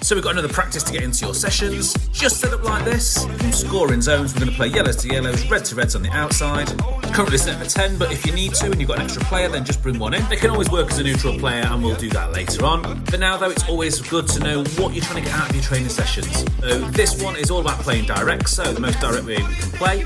So we've got another practice to get into your sessions. Just set up like this. In scoring zones, we're going to play yellows to yellows, red to reds on the outside. Currently set for 10, but if you need to and you've got an extra player, then just bring one in. They can always work as a neutral player, and we'll do that later on. For now though, it's always good to know what you're trying to get out of your training sessions. So this one is all about playing direct, so the most direct way we can play.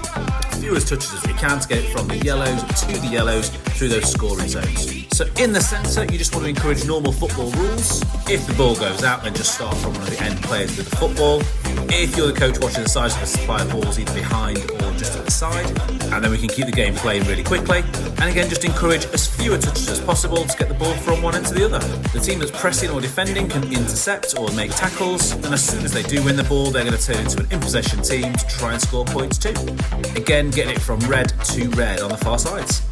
Fewest touches as we can to get it from the yellows to the yellows through those scoring zones. So in the centre, you just want to encourage normal football rules. If the ball goes out, then just start from one of the end players with the football. If you're the coach watching the sides of the supply of balls either behind or just at the side, and then we can keep the game playing really quickly. And again, just encourage as fewer touches as possible to get the ball from one end to the other. The team that's pressing or defending can intercept or make tackles, and as soon as they do win the ball, they're going to turn into an in-possession team to try and score points too. Again, getting it from red to red on the far sides.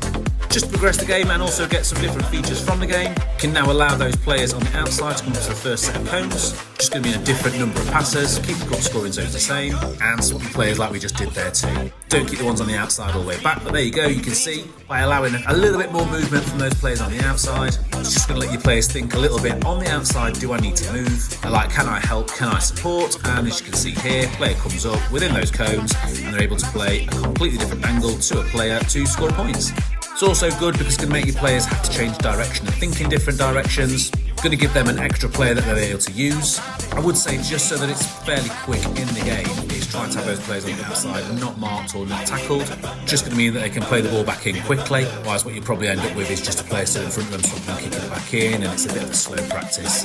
Just to progress the game and also get some different features from the game, you can now allow those players on the outside to come to the first set of cones. Just going to be in a different number of passes, keep the goal scoring zones the same, and swap the players like we just did there too. Don't keep the ones on the outside all the way back, but there you go, you can see by allowing a little bit more movement from those players on the outside, it's just going to let your players think a little bit on the outside, do I need to move? Like, can I help, can I support? And as you can see here, player comes up within those cones and they're able to play a completely different angle to a player to score points. It's also good because it can make your players have to change direction and think in different directions. Going to give them an extra player that they're able to use. I would say just so that it's fairly quick in the game is trying to have those players on the outside not marked or not tackled. Just going to mean that they can play the ball back in quickly, whereas what you probably end up with is just a player stood in front of them so they can kick it back in, and it's a bit of a slow practice.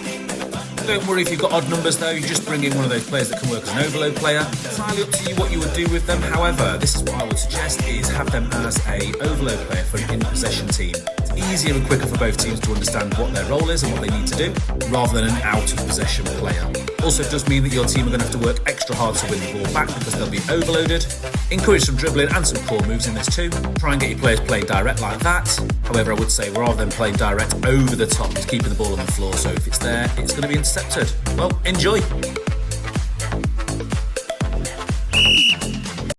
Don't worry if you've got odd numbers though, you just bring in one of those players that can work as an overload player. It's entirely up to you what you would do with them. However, this is what I would suggest is have them as a overload player for an in-possession team. It's easier and quicker for both teams to understand what their role is and what they need to do, rather than an out-of-possession player. Also, it does mean that your team are going to have to work extra hard to win the ball back because they'll be overloaded. Encourage some dribbling and some core moves in this too. Try and get your players playing direct like that. However, I would say rather than playing direct over the top, just keeping the ball on the floor, so if it's there, it's going to be intercepted. Well, enjoy!